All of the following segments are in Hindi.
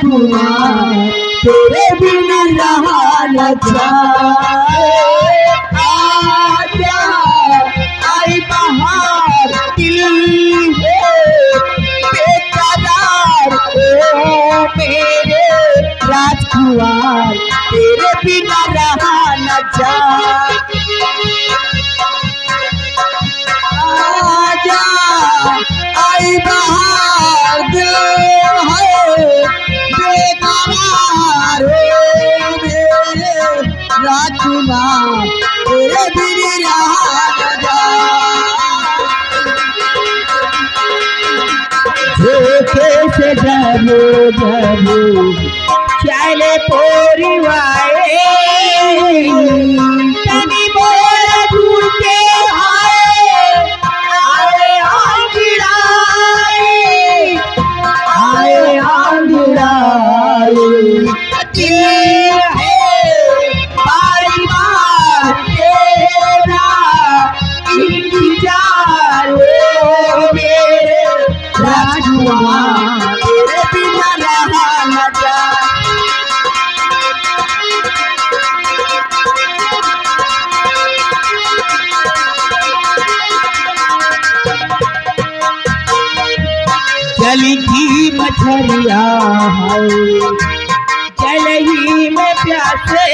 राजकुमार तेरे बिना रहा न जाए। आजा आई बहार दिल है बेकरार ओ मेरे राजकुमार तेरे बिना रहा न जाए। आजा आई बहार दिल है बेकरार ओ मेरे राजकुमार तेरे बिना रहा न जाए। झोंके से जबो जबो चले पोरीवाए तनी बोला झूठे आए आंगड़ाए दिल है बारी बार तेरा इंतजार हो मेरे राजकुमार तेरे बिना रहा न जाए। चली थी मछलिया चलही में प्यासे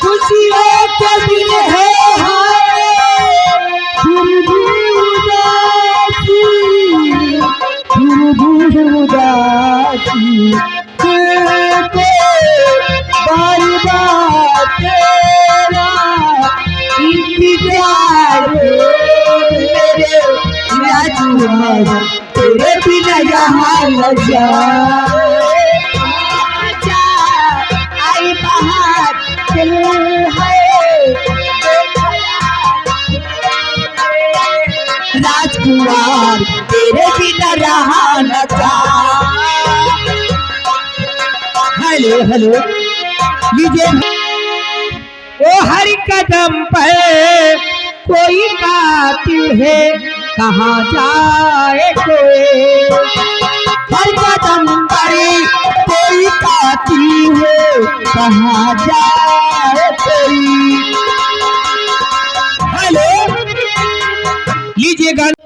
खुशियों के दिन है फिर भी उदासी तुझको बार बार तेरा इंतजार मेरे राजकुमार तेरे बिना यहाँ न जाए। आजा आई बहार दिल है राजकुमार तेरे बिना रहा न जाए। हेलो हेलो लीजिए। ओ हर कदम पर कोई कातिल है कहाँ जाए कोई। हर कदम पर कोई कातिल है कहाँ जाए कोई। हेलो लीजिए गाना।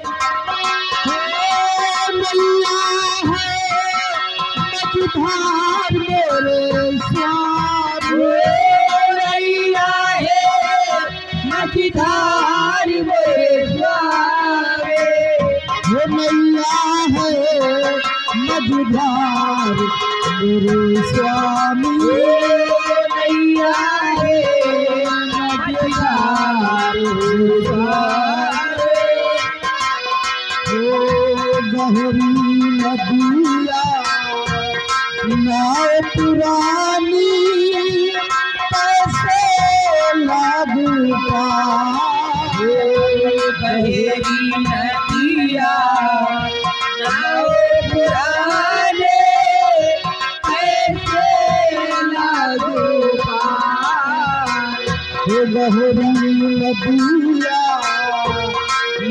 मझधार मेरे स्वामी रैया है मझधार मेरे स्वामी वो मैया है मझधार मेरे स्वामी मैया है मझधार मेरे स्वामी। ओ गहरी नदिया नाव पुरानी कैसे लागू गहरी नदिया नाव पुराने कैसे लागू गहरी नदिया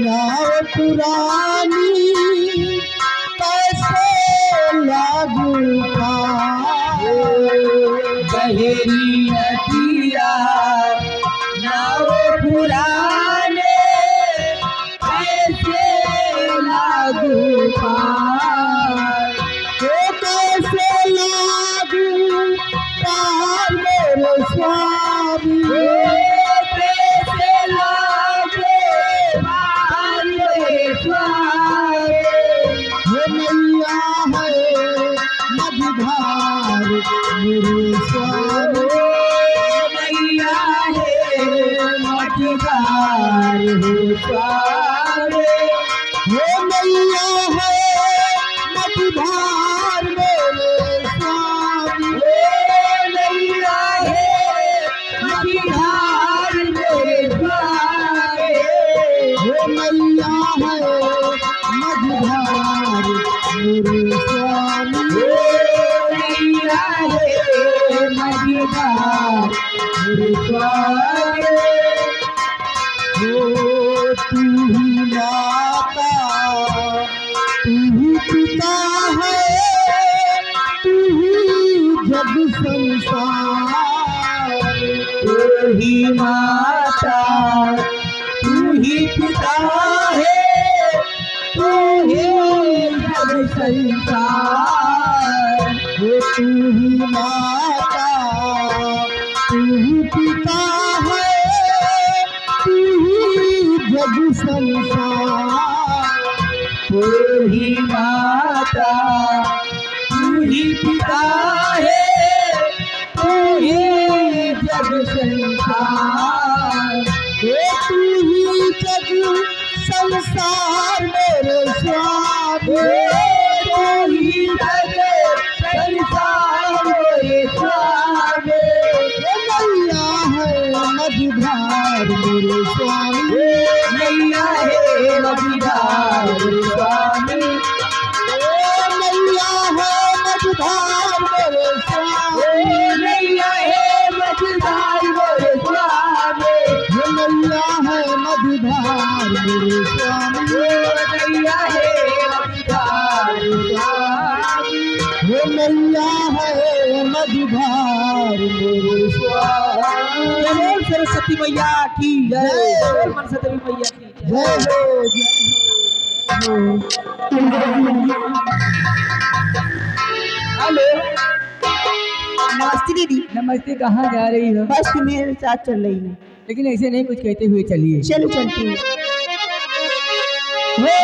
नाव पुरानी कैसे लागू गहरी नदिया नाव पुराने कैसे लागू कैसे लागू पार मेरे स्वामी कैसे लागू पार मेरे स्वामी। मैया है मझधार मेरे स्वामी मैया है मझधार हो स्वामी। वो मैया है मझधार मेरे स्वामी मैया है मझधार मेरे स्वामी। वो मैया है मझधार मेरे स्वामी मैया है मझधार मेरे स्वामी। तू ही माता तू ही पिता है जग संसार। तू ही माता तू ही पिता है, तू ही जग संसार। तू ही माता तू ही पिता है, तू ही जग संसार। तू ही माता तू ही पिता है, तू ही जग संसार। तू ही जग संसार मेरे स्वामी। तू ही जग संसार मेरे स्वामी। नैया है मझधार मेरे स्वामी। नैया है मझधार मेरे स्वामी। नैया है मझधार मेरे स्वामी। नैया है मझधार मेरे स्वामी। नैया है मझधार मेरे स्वामी। नैया है मझधार स्वामी। नैया है मझधार मेरे स्वामी। जय सरस्वती मैया की जय। सरस्वती मैया की जय हो जय हो। हेलो नमस्ते दीदी। नमस्ते। कहाँ जा रही हो? बस मेरे साथ चल रही हूँ। लेकिन ऐसे नहीं कुछ कहते हुए चलिए। चलो चलती हूँ। हे